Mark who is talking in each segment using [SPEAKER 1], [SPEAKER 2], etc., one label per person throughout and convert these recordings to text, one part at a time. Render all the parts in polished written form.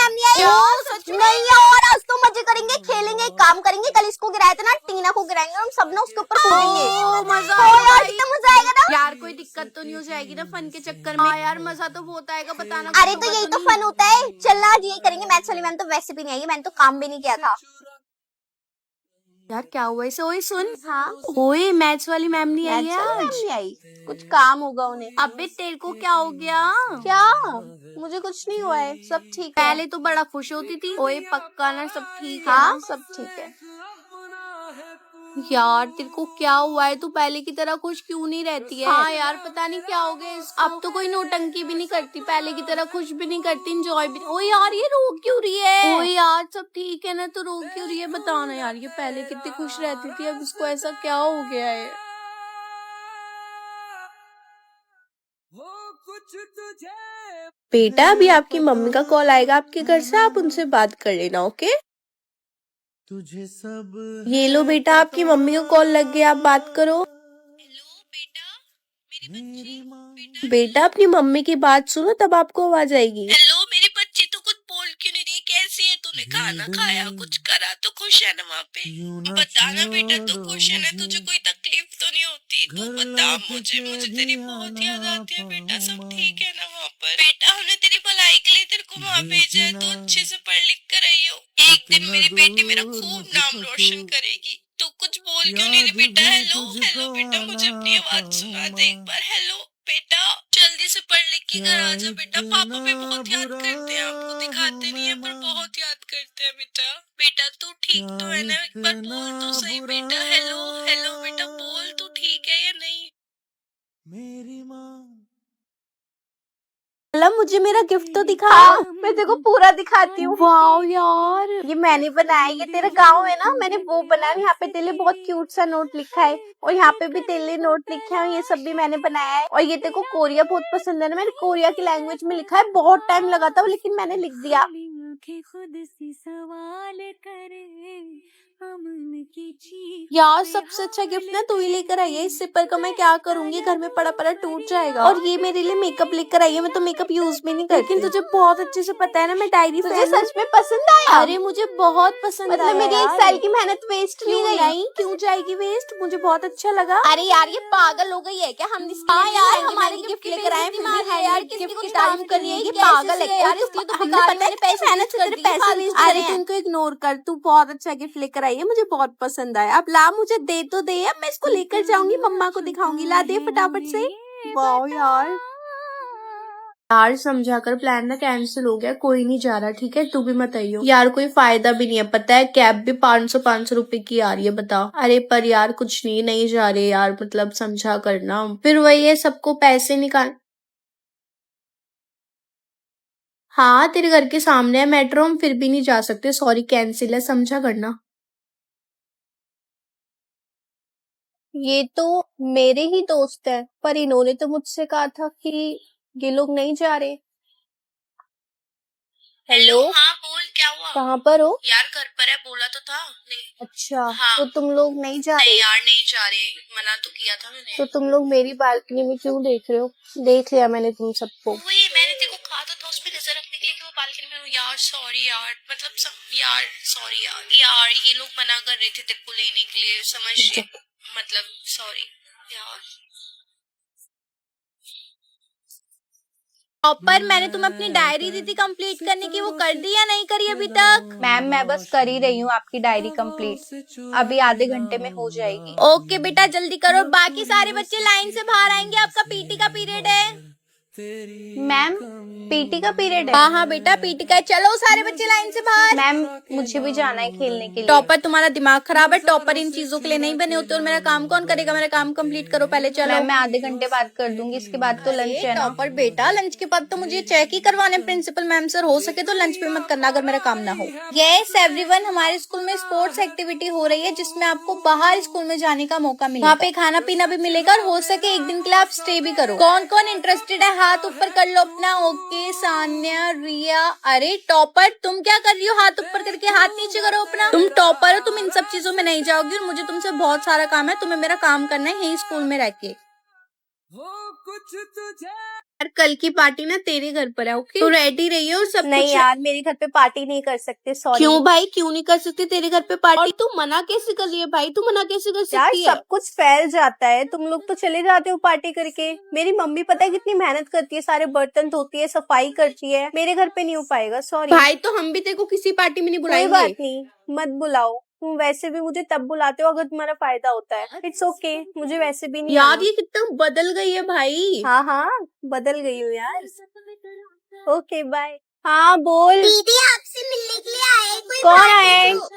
[SPEAKER 1] Ma'am नहीं आई। नहीं है, और आज तो मजे करेंगे, खेलेंगे, एक काम करेंगे, कल इसको गिराया था ना, टीना को गिराएंगे, हम सब ना उसके ऊपर कूदेंगे।
[SPEAKER 2] मजा
[SPEAKER 1] यार कितना मजा आएगा ना
[SPEAKER 2] यार। कोई दिक्कत तो नहीं हो जाएगी ना फन के चक्कर में? यार मजा तो बहुत आएगा, बताना।
[SPEAKER 1] अरे तो यही तो फन होता है, चलना आज यही करेंगे। मैथ्स वाली मैम तो वैसे भी नहीं आई, मैंने तो काम भी नहीं किया था।
[SPEAKER 2] यार क्या हुआ इसे? ओए सुन।
[SPEAKER 1] हाँ,
[SPEAKER 2] ओए मैथ्स वाली मैम नहीं आई
[SPEAKER 1] मैथ्स
[SPEAKER 2] है
[SPEAKER 1] वाली मैम
[SPEAKER 2] आज।
[SPEAKER 1] नहीं आई, कुछ काम होगा उन्हें।
[SPEAKER 2] अबे तेरे को क्या हो गया?
[SPEAKER 1] क्या? मुझे कुछ नहीं हुआ है, सब ठीक है।
[SPEAKER 2] पहले तो बड़ा खुश होती थी। ओए पक्का ना सब ठीक है
[SPEAKER 1] हाँ
[SPEAKER 2] ना?
[SPEAKER 1] सब ठीक है।
[SPEAKER 2] यार तेरे को क्या हुआ है? तू पहले की तरह खुश क्यों नहीं रहती है? हाँ यार पता नहीं क्या हो गया इसको। अब तो कोई नौटंकी भी नहीं करती, पहले की तरह खुश भी नहीं करती, इंजॉय भी। ओ यार ये रो क्यों रही है? ओ यार सब ठीक है ना, तो रो क्यों रही है? बताओ ना यार, ये पहले कितनी खुश रहती थी, अब इसको ऐसा क्या हो गया है? बेटा अभी आपकी मम्मी का कॉल आएगा आपके घर से, आप उनसे बात कर लेना। ओके
[SPEAKER 3] तुझे सब
[SPEAKER 2] ये लो बेटा, आपकी मम्मी का कॉल लग गया, आप बात करो। हेलो बेटा, मेरी
[SPEAKER 3] मेरी माँ
[SPEAKER 2] बच्ची। बेटा अपनी मम्मी की बात सुनो, तब आपको आवाज आएगी। हेलो मेरी बच्ची, तू कुछ बोल क्यों नहीं रही? कैसी है? तूने खाना खाया, कुछ करा तो खुश है ना वहाँ पे?
[SPEAKER 3] यूं ना
[SPEAKER 2] बताना बेटा, तू
[SPEAKER 3] छोड़ो
[SPEAKER 2] खुश है ना?
[SPEAKER 3] मुझे,
[SPEAKER 2] तुझे कोई तकलीफ तो नहीं होती? तू
[SPEAKER 3] घर
[SPEAKER 2] बता
[SPEAKER 3] लौट
[SPEAKER 2] मुझे,
[SPEAKER 3] के
[SPEAKER 2] मुझे
[SPEAKER 3] भी
[SPEAKER 2] तेरी बहुत याद
[SPEAKER 3] आना
[SPEAKER 2] आती है बेटा। सब
[SPEAKER 3] पाऊँ
[SPEAKER 2] ठीक है ना वहाँ पर? बेटा हमने तेरी भलाई के लिए तेरे को वहाँ भेजा है, तो अच्छे से पढ़ लिख कर रही हो। एक दिन मेरी बेटी मेरा खूब नाम रोशन करेगी। तू कुछ बोल क्यों नहीं रही बेटा? हेलो हेलो बेटा, मुझे अपनी आवाज सुना दे एक बार। हेलो बेटा, जल्दी से पढ़ लिख के घर आ जा बेटा। पापा भी बहुत याद करते हैं आपको, दिखाते नहीं है पर बहुत याद करते हैं बेटा। बेटा तू ठीक तो है ना? एक बार बोल तो सही बेटा। हेलो हेलो बेटा, बोल तू ठीक है या नहीं?
[SPEAKER 3] मेरी माँ।
[SPEAKER 2] मुझे मेरा गिफ्ट तो दिखा।
[SPEAKER 1] हाँ मैं तेरे को पूरा दिखाती हूँ।
[SPEAKER 2] वाओ यार,
[SPEAKER 1] ये मैंने बनाया, ये तेरा गाँव है ना, मैंने वो बनाया। यहाँ पे तेरे लिए बहुत क्यूट सा नोट लिखा है, और यहाँ पे भी तेरे लिए नोट लिखे हैं, ये सब भी मैंने बनाया है। और ये तेरे को कोरिया बहुत पसंद है ना, मैंने कोरिया की लैंग्वेज में लिखा है। बहुत टाइम लगा था लेकिन मैंने लिख दिया।
[SPEAKER 4] खुद सी सवाल करे अमन की चीख
[SPEAKER 2] यार सबसे अच्छा गिफ्ट ना तू ही लेकर आई है, इस सिपर का मैं क्या करूंगी? घर में पड़ा पड़ा टूट जाएगा। और ये मेरे लिए मेकअप लेकर आई है, मैं तो मेकअप यूज भी नहीं करती। लेकिन तुझे बहुत अच्छे से पता है ना मैं डायरी
[SPEAKER 1] तुझे
[SPEAKER 2] फैन हूँ।
[SPEAKER 1] सच में पसंद आया?
[SPEAKER 2] अरे मुझे बहुत पसंद
[SPEAKER 1] मतलब
[SPEAKER 2] आया
[SPEAKER 1] मेरी एक
[SPEAKER 2] यार।
[SPEAKER 1] साल की मेहनत वेस्ट नहीं
[SPEAKER 2] क्यों
[SPEAKER 1] गई?
[SPEAKER 2] नहीं, क्यों जाएगी वेस्ट? मुझे बहुत अच्छा लगा।
[SPEAKER 1] अरे यार ये पागल हो गई है क्या? हम
[SPEAKER 2] हाँ यार,
[SPEAKER 1] हमारे
[SPEAKER 2] गिफ्ट
[SPEAKER 1] गिफ्ट
[SPEAKER 2] की
[SPEAKER 1] लेकर आए,
[SPEAKER 2] बेइज्जती
[SPEAKER 1] फिर
[SPEAKER 2] मार
[SPEAKER 1] भी
[SPEAKER 2] रही है यार,
[SPEAKER 1] हैंडमेड
[SPEAKER 2] किसकी
[SPEAKER 1] गिफ्ट की
[SPEAKER 2] कुछ
[SPEAKER 1] तारीफ
[SPEAKER 2] काम
[SPEAKER 1] करनी है।
[SPEAKER 2] करनी
[SPEAKER 1] ये
[SPEAKER 2] है,
[SPEAKER 1] पागल
[SPEAKER 2] कैसे
[SPEAKER 1] है
[SPEAKER 2] है
[SPEAKER 1] यार,
[SPEAKER 2] यार?
[SPEAKER 1] इसलिए तो
[SPEAKER 2] हमने
[SPEAKER 1] बेकार
[SPEAKER 2] पता है
[SPEAKER 1] मैंने पैसे
[SPEAKER 2] मेहनत
[SPEAKER 1] वेस्ट
[SPEAKER 2] से
[SPEAKER 1] कर
[SPEAKER 2] तेरे
[SPEAKER 1] दिए,
[SPEAKER 2] पैसे
[SPEAKER 1] फालतू
[SPEAKER 2] वेस्ट
[SPEAKER 1] जा
[SPEAKER 2] अरे
[SPEAKER 1] रहे
[SPEAKER 2] तू
[SPEAKER 1] हैं।
[SPEAKER 2] इनको इग्नोर कर, तू बहुत अच्छा गिफ्ट लेकर आई है, मुझे बहुत पसंद आया। अब ला, मुझे दे तो दे, अब मैं इसको लेकर जाऊंगी, मम्मा को दिखाऊंगी। ला दे फटाफट से। वाओ यार, यार समझा कर प्लान ना कैंसिल हो गया, कोई नहीं जा रहा, ठीक है? तू भी मत आइयो यार, कोई फायदा भी नहीं है, पता है कैब भी 500 रुपए की आ रही है, बताओ। अरे पर यार कुछ नहीं जा रहे यार, मतलब समझा करना, फिर वही है सबको पैसे निकाल। हाँ तेरे घर के सामने है मेट्रो, हम फिर भी नहीं जा सकते, सॉरी कैंसिल है, समझा करना।
[SPEAKER 1] ये तो मेरे ही दोस्त है, पर इन्होंने तो मुझसे कहा था कि ये लोग नहीं जा रहे। हेलो,
[SPEAKER 2] हाँ बोल, क्या हुआ?
[SPEAKER 1] कहाँ पर हो?
[SPEAKER 2] यार घर पर है, बोला तो था। नहीं।
[SPEAKER 1] अच्छा,
[SPEAKER 2] हाँ।
[SPEAKER 1] तो तुम लोग नहीं जा
[SPEAKER 2] नहीं
[SPEAKER 1] रहे?
[SPEAKER 2] यार नहीं जा रहे, मना तो किया था मैंने।
[SPEAKER 1] तो तुम लोग मेरी बालकनी में क्यों देख रहे हो? देख लिया मैंने तुम सबको।
[SPEAKER 2] वही मैंने तेरे को कहा तो था उस पे नजर रखने के लिए कि वो बालकनी में हूँ। यार सॉरी यार, मतलब सब यार सॉरी यार ये लोग मना कर रहे थे तेरे को लेने के लिए, समझ मतलब सॉरी यार। पर मैंने तुम्हें अपनी डायरी दी थी कंप्लीट करने की, वो कर दी या नहीं करी अभी तक?
[SPEAKER 1] मैम मैं बस कर ही रही हूँ आपकी डायरी कंप्लीट, अभी आधे घंटे में हो जाएगी।
[SPEAKER 2] ओके बेटा जल्दी करो, बाकी सारे बच्चे लाइन से बाहर आएंगे, आपका पीटी का पीरियड है।
[SPEAKER 1] मैम पीटी का पीरियड है?
[SPEAKER 2] हाँ हाँ बेटा पीटी का है, चलो सारे बच्चे लाइन से बाहर।
[SPEAKER 1] मैम मुझे भी जाना है खेलने के लिए।
[SPEAKER 2] टॉपर तुम्हारा दिमाग खराब है, टॉपर इन चीजों के लिए नहीं बने होते, और मेरा काम कौन करेगा? मेरा काम कंप्लीट करो पहले, चलो।
[SPEAKER 1] मैम मैं आधे घंटे बाद कर दूंगी, इसके बाद तो लंच है ना।
[SPEAKER 2] टॉपर बेटा लंच के बाद तो मुझे चेक ही करवाने प्रिंसिपल मैम सर, हो सके तो लंच पे मत करना अगर मेरा काम ना हो। यस एवरीवन, हमारे स्कूल में स्पोर्ट्स एक्टिविटी हो रही है जिसमें आपको बाहर स्कूल में जाने का मौका मिलेगा, वहाँ पे खाना पीना भी मिलेगा, और हो सके एक दिन के लिए आप स्टे भी करो। कौन कौन इंटरेस्टेड है हाथ ऊपर कर लो अपना। ओके सान्या, रिया। अरे टॉपर तुम क्या कर रही हो? हाथ ऊपर करके हाथ नीचे करो अपना। तुम टॉपर हो, तुम इन सब चीजों में नहीं जाओगी, और मुझे तुमसे बहुत सारा काम है, तुम्हें मेरा काम करना है यही स्कूल में रह के।
[SPEAKER 1] यार कल की पार्टी ना तेरे घर पर है, ओके? तो रेडी रही हो और सब
[SPEAKER 5] नहीं
[SPEAKER 1] कुछ।
[SPEAKER 5] यार, मेरे घर पे पार्टी नहीं कर सकते, सॉरी।
[SPEAKER 1] क्यों भाई, क्यों नहीं कर सकते तेरे घर पे पार्टी? और तू मना कैसे कर रही है भाई, तू मना कैसे कर
[SPEAKER 5] यार
[SPEAKER 1] सकती है?
[SPEAKER 5] सब कुछ फैल जाता है, तुम लोग तो चले जाते हो पार्टी करके। मेरी मम्मी पता है कितनी मेहनत करती है, सारे बर्तन धोती है, सफाई करती है। मेरे घर पे नहीं हो पाएगा, सॉरी।
[SPEAKER 1] भाई तो हम भी तेरे को किसी पार्टी में नहीं
[SPEAKER 5] कोई
[SPEAKER 1] बुलाएंगे।
[SPEAKER 5] बात नहीं, मत बुलाओ। तुम वैसे भी मुझे तब बुलाते हो अगर तुम्हारा फायदा होता है। इट्स ओके, मुझे वैसे भी नहीं
[SPEAKER 1] यार
[SPEAKER 5] आना।
[SPEAKER 1] ये कितना बदल गई है भाई।
[SPEAKER 5] हाँ हाँ, बदल गई हूँ यार। Okay bye. हाँ बोल।
[SPEAKER 6] दीदी आपसे मिलने के लिए आए, कोई
[SPEAKER 5] कौन
[SPEAKER 6] बात
[SPEAKER 5] आए?
[SPEAKER 6] है तो?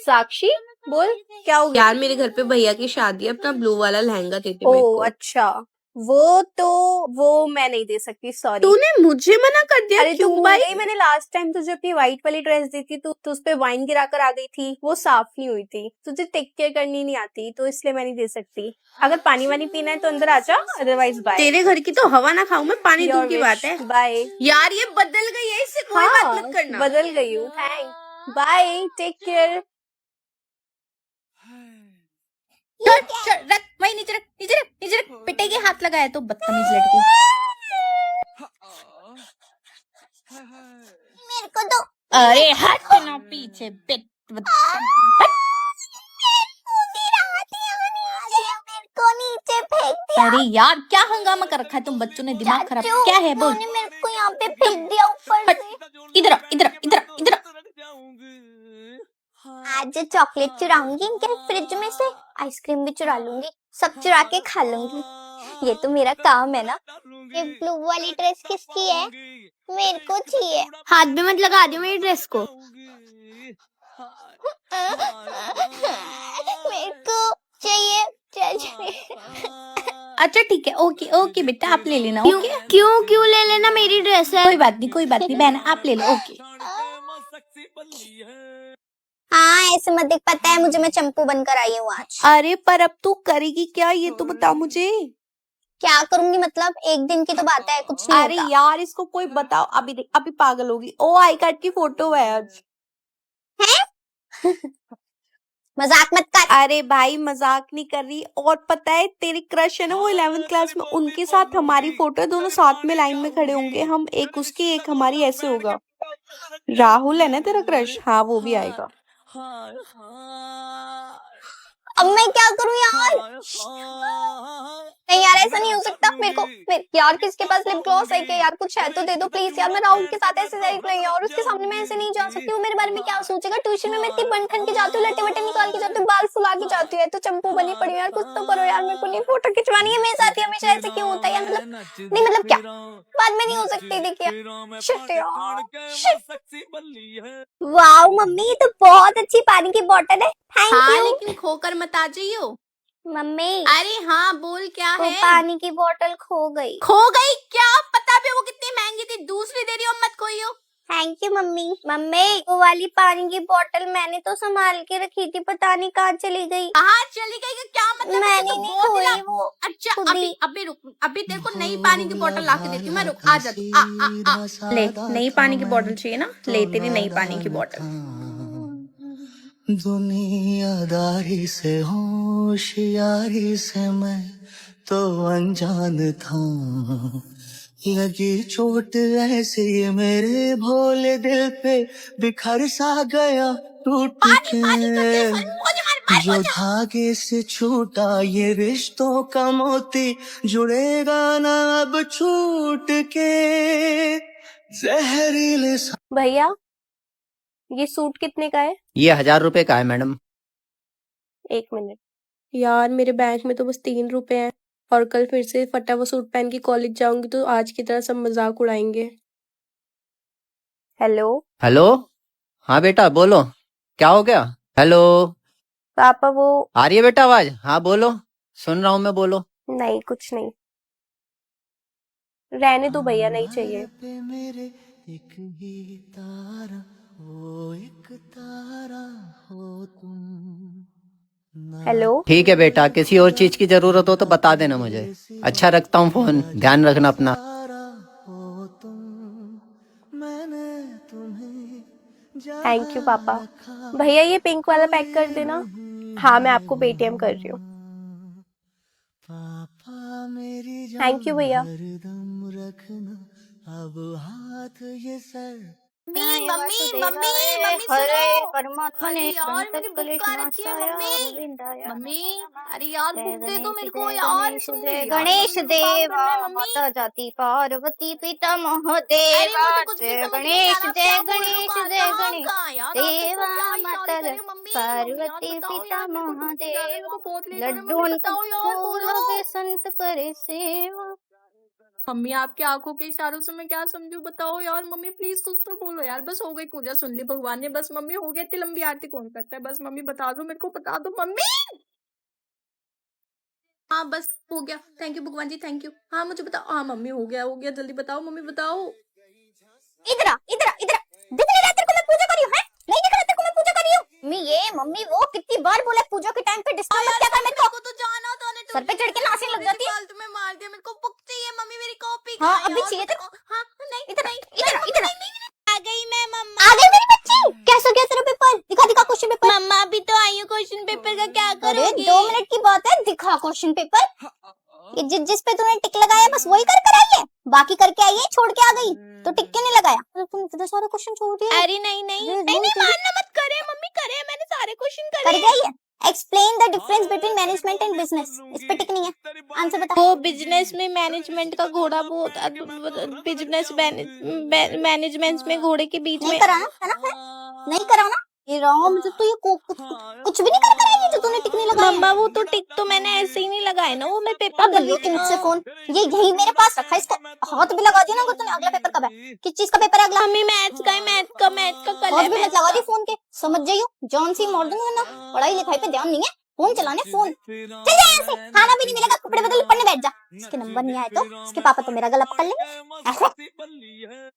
[SPEAKER 5] साक्षी बोल, क्या हो गया?
[SPEAKER 1] यार मेरे घर पे भैया की शादी है, अपना ब्लू वाला लहंगा देते मेरे
[SPEAKER 5] ओ
[SPEAKER 1] को।
[SPEAKER 5] अच्छा, वो मैं नहीं दे सकती, सॉरी।
[SPEAKER 1] तूने मुझे मना कर दिया,
[SPEAKER 5] अरे तू
[SPEAKER 1] क्यों
[SPEAKER 5] भूल
[SPEAKER 1] भाई?
[SPEAKER 5] गई, मैंने लास्ट टाइम तुझे अपनी व्हाइट वाली ड्रेस दी थी, तू उस पे वाइन गिराकर आ गई थी, वो साफ नहीं हुई थी। तुझे टेक केयर करनी नहीं आती, तो इसलिए मैं नहीं दे सकती। अगर पानी वानी पीना है तो अंदर आ जा, अदरवाइज बाय।
[SPEAKER 1] तेरे घर की तो हवा ना खाऊं मैं, पानी दूर की बात है।
[SPEAKER 5] बाय।
[SPEAKER 1] यार ये बदल गई है, इससे कोई बात मत करना।
[SPEAKER 5] बदल गई हूँ, थैंक बाय, टेक केयर।
[SPEAKER 4] रख वही नीचे रख, नीचे रख, नीचे रख। पिटेगी हाथ लगाया तो, बदतमीज लड़की।
[SPEAKER 6] मेरे को तो
[SPEAKER 4] अरे हट ना पीछे, हट।
[SPEAKER 6] मेरे को नीचे फेंक दिया।
[SPEAKER 4] अरे यार क्या हंगामा कर रखा है तुम बच्चों ने, दिमाग खराब
[SPEAKER 6] चाचू,
[SPEAKER 4] क्या है? बोल।
[SPEAKER 6] उन्होंने मेरे को यहाँ पे फेंक दिया ऊपर
[SPEAKER 4] हट।
[SPEAKER 6] से।
[SPEAKER 4] इधर आ, इधर आ, इधर आ, इधर आ।
[SPEAKER 6] आज चॉकलेट चुराऊंगी इनके फ्रिज में से, आइसक्रीम भी चुरा लूंगी, सब चुरा के खा लूंगी। ये तो मेरा काम है ना। ये ब्लू वाली ड्रेस किसकी है? मेरे को चाहिए।
[SPEAKER 1] हाथ भी मत लगा दियो मेरी ड्रेस को।
[SPEAKER 6] मेरे को चाहिए चाची।
[SPEAKER 4] अच्छा ठीक है, ओके ओके बेटा, आप ले लेना।
[SPEAKER 1] क्यों
[SPEAKER 4] ओके,
[SPEAKER 1] क्यों क्यों ले लेना, मेरी ड्रेस है।
[SPEAKER 4] कोई बात नहीं, कोई बात नहीं बहन, आप ले लो। ओके।
[SPEAKER 6] हाँ ऐसे मत देख, पता है मुझे, मैं चंपू बनकर आई हूँ आज।
[SPEAKER 1] अरे पर अब तू करेगी क्या, ये तो बता मुझे।
[SPEAKER 6] क्या करूंगी मतलब, एक दिन की तो बात है, कुछ नहीं
[SPEAKER 1] अरे
[SPEAKER 6] होता।
[SPEAKER 1] यार इसको कोई बताओ, अभी देख, अभी पागल होगी। ओ आई कार्ड की फोटो है आज।
[SPEAKER 6] मजाक मत कर।
[SPEAKER 1] अरे भाई मजाक नहीं कर रही। और पता है तेरी क्रश है ना, वो 11th क्लास में, उनके साथ हमारी फोटो है, दोनों साथ में लाइन में खड़े होंगे हम, एक उसकी एक हमारी, ऐसे होगा। राहुल है ना तेरा क्रश, हाँ वो भी आएगा।
[SPEAKER 6] अब मैं क्या करूं यार? नहीं यार ऐसा नहीं हो सकता। यार किसके पास लिप ग्लॉस है क्या यार, कुछ है तो दे दो प्लीज यार। मैं राहुल के साथ ऐसे जाहिर नहीं है, और उसके सामने मैं ऐसे नहीं जा सकती। वो मेरे बारे में क्या सोचेगा? ट्यूशन में मैं इतनी बन ठन के जाती हूँ, लटे वटे निकाल के जाती हूँ, बाल फुला के जाती है, तो चंपू बनी पड़ी हूँ यार। कुछ तो करो यार, मेरे को नहीं फोटो खिंचवानी है। मेरे साथ ही हमेशा ऐसे क्यों होता है यार? मतलब नहीं, मतलब क्या बाद में नहीं हो सकती? देखिए शिट यार, शिट। वाओ मम्मी, ये तो बहुत अच्छी पानी की बोतल है, थैंक
[SPEAKER 1] हाँ
[SPEAKER 6] यू।
[SPEAKER 1] लेकिन खोकर मत आ जाइयो।
[SPEAKER 6] मम्मी
[SPEAKER 1] अरे हाँ बोल, क्या
[SPEAKER 6] वो
[SPEAKER 1] है?
[SPEAKER 6] पानी की बोतल खो गई।
[SPEAKER 1] खो गई क्या? पता भी है वो कितनी महंगी थी, दूसरी दे रही हो, मत खोइयो।
[SPEAKER 6] Thank you mummy. मम्मी वो वाली पानी की बोतल मैंने तो संभाल के रखी थी, पता नहीं कहाँ चली गई।
[SPEAKER 1] कहाँ चली गई का क्या मतलब?
[SPEAKER 6] मैंने
[SPEAKER 1] तो
[SPEAKER 6] नहीं
[SPEAKER 1] बहुत
[SPEAKER 6] खोई
[SPEAKER 1] दिला-
[SPEAKER 6] वो।
[SPEAKER 1] अच्छा
[SPEAKER 6] खुद
[SPEAKER 1] अभी
[SPEAKER 6] ही।
[SPEAKER 1] अभी रुक, अभी तेरे को नई पानी की बोतल ला के देती हूँ मैं, रुक, आ जा तू। आ। ले, नई पानी की बोतल चाहिए ना, ले तेरी नई पानी की बोतल।
[SPEAKER 3] दुनियादारी से होशियारी से मैं तो अनजान था, लगी चोट ऐसी मेरे भोले दिल पे, बिखर सा गया टूट के। जो धागे से छूटा ये रिश्तों का मोती, जुड़ेगा ना अब छूट के। जहरीले
[SPEAKER 5] भैया ये सूट कितने का है?
[SPEAKER 7] ये 1000 रुपए का है मैडम।
[SPEAKER 5] एक मिनट यार, मेरे बैंक में तो बस 3 रुपए हैं, और कल फिर से फटा हुआ सूट पहन के कॉलेज जाऊंगी तो आज की तरह सब मजाक उड़ाएंगे। हेलो
[SPEAKER 7] हेलो, हाँ बेटा बोलो, क्या हो गया? हेलो,
[SPEAKER 5] पापा, वो
[SPEAKER 7] आ रही है बेटा आवाज? हाँ बोलो, सुन रहा हूँ मैं, बोलो।
[SPEAKER 5] नहीं, कुछ नहीं, रहने दो भैया, नहीं चाहिए।
[SPEAKER 3] पे मेरे एक ही तारा, वो एक तारा हो तुम।
[SPEAKER 5] हेलो
[SPEAKER 7] ठीक है बेटा, किसी और चीज की जरूरत हो तो बता देना मुझे। अच्छा रखता हूँ फोन, ध्यान रखना अपना।
[SPEAKER 3] तारा हो तुम, मैंने तुम्हें
[SPEAKER 5] थैंक यू पापा। भैया ये पिंक वाला पैक कर देना। हाँ मैं आपको पेटीएम कर रही हूँ।
[SPEAKER 3] पापा मेरी
[SPEAKER 5] थैंक यू भैया।
[SPEAKER 3] हरदम रखना अब हाथ ये सर
[SPEAKER 6] मम्मी मम्मी मम्मी
[SPEAKER 5] हरे
[SPEAKER 6] सुनो।
[SPEAKER 5] परमात्मा
[SPEAKER 6] अरे
[SPEAKER 5] ने
[SPEAKER 6] यार मैंने बुक का रखी है मम्मी। मम्मी अरे यार बुक दे दो मेरे को यार। सुन मेरी यार,
[SPEAKER 5] गणेश
[SPEAKER 6] मम्मी को काम
[SPEAKER 5] देवा
[SPEAKER 6] करना है, मम्मी।
[SPEAKER 5] माता जाति पार्वती पिता
[SPEAKER 6] अरे
[SPEAKER 5] महादेवा
[SPEAKER 6] मुझे कुछ भी
[SPEAKER 5] जय
[SPEAKER 6] समझ नहीं आ
[SPEAKER 5] गणेश
[SPEAKER 6] रहा,
[SPEAKER 5] जय
[SPEAKER 6] क्या बोल रही हो,
[SPEAKER 5] गणेश जय
[SPEAKER 6] कहाँ
[SPEAKER 5] गणेश
[SPEAKER 6] कहाँ यार, आप
[SPEAKER 5] देवा
[SPEAKER 6] इसको क्या इशारे
[SPEAKER 5] माता
[SPEAKER 6] कर रही हो, मम्मी?
[SPEAKER 5] पार्वती
[SPEAKER 6] यार बताओ
[SPEAKER 5] पिता
[SPEAKER 6] यार, मेरे को कुछ यार, मेरे को
[SPEAKER 5] महादेवा
[SPEAKER 6] बहुत लेट हो रहा है,
[SPEAKER 5] लड्डू
[SPEAKER 6] मम्मी
[SPEAKER 5] उनको
[SPEAKER 6] बताओ यार, बोलो।
[SPEAKER 5] फूलों के संत करे सेवा।
[SPEAKER 6] मम्मी आपकी आंखों के इशारों से मैं क्या समझूं, बताओ यार मम्मी प्लीज कुछ तो बोलो यार। बस हो गई पूजा, सुन ली भगवान ने, बस मम्मी हो गया। इतनी लंबी आरती कौन करता है, बस मम्मी बता दो मेरे को, बता दो मम्मी। हाँ बस हो गया, थैंक यू भगवान जी, थैंक यू। हाँ मुझे बताओ, हाँ मम्मी हो गया जल्दी बताओ मम्मी, बताओ।
[SPEAKER 5] इधर आ, इधर आ, इधर आ। दिख नहीं रहा तेरे को मैं पूजा कर रही हूँ? हैं? नहीं दिख रहा तेरे को मैं पूजा कर रही हूँ? मम्मी ये मम्मी वो कितनी बार बोला पूजा के टाइम पे डिस्टर्ब मत क्या कर मेरे को।
[SPEAKER 6] तो जाना था ना,
[SPEAKER 5] सर पे चढ़ के नाचने लग जाती है।
[SPEAKER 6] फालतू में मार दिया, मेरे को बुक चाहिए मम्मी, मेरी कॉपी।
[SPEAKER 5] हाँ अभी चाहिए तेरे को।
[SPEAKER 6] हाँ नहीं
[SPEAKER 5] इधर आ,
[SPEAKER 6] नहीं,
[SPEAKER 5] इधर आ, इधर आ।
[SPEAKER 6] आ गई मैं मम्मा।
[SPEAKER 5] आ गई मेरी बच्ची। कैसा गया तेरा पेपर? दिखा दिखा क्वेश्चन पेपर।
[SPEAKER 6] मम्मा अभी तो आई हूँ, क्वेश्चन पेपर का क्या
[SPEAKER 5] अरे
[SPEAKER 6] करोगी?
[SPEAKER 5] 2 मिनट की बात है, दिखा क्वेश्चन पेपर। ये जिस पे तूने टिक लगाया बस वही कर आई है, बाकी करके आई है छोड़ के आ गई तो टिक क्यों नहीं लगाया? अरे तुम इतने सारे क्वेश्चन छोड़ दिए।
[SPEAKER 6] अरे नहीं नहीं
[SPEAKER 5] अरे
[SPEAKER 6] नहीं
[SPEAKER 5] रोज
[SPEAKER 6] नहीं, मारना मत, करे मम्मी करे, मैंने सारे क्वेश्चन
[SPEAKER 5] कर
[SPEAKER 6] करे।
[SPEAKER 5] गई है। Explain the difference between management and business. इस पे टिक नहीं है, आंसर बता।
[SPEAKER 6] वो बिजनेस में मैनेजमेंट का घोड़ा वो होता है, बिजनेस मैनेजमेंट में घोड़े के बीच
[SPEAKER 5] नहीं
[SPEAKER 6] में।
[SPEAKER 5] कराना है ना? नहीं कराना ये रॉन्ग, मतलब तो ये कुछ भी नहीं कर कराएगी जो तूने टिक नहीं लगाया।
[SPEAKER 6] मम्मा वो तो टिक तो मैंने ऐसे ही नहीं लगाए ना, वो मैं पेपर
[SPEAKER 5] अब
[SPEAKER 6] कर
[SPEAKER 5] ले
[SPEAKER 6] लूंगी।
[SPEAKER 5] मुझसे फोन, ये यही मेरे पास रखा है, इसको हाथ भी लगा दिया ना अगर तूने। अगला पेपर कब है? किस चीज का पेपर है अगला?
[SPEAKER 6] मम्मी मैथ्स का है, मैथ का कल
[SPEAKER 5] हाथ
[SPEAKER 6] है।
[SPEAKER 5] भी मत लगा दी फोन के, समझ जाइयो जान सी मार दूंगी वरना। पढ़ाई लिखाई पे ध्यान नहीं है, फोन चलाने फोन। चल जा यहाँ से, खाना भी नहीं मिलेगा, कपड़े बदल पढ़ने बैठ जा। इसके नंबर नहीं आए तो इसके पापा तो मेरा गला पकड़ लेंगे।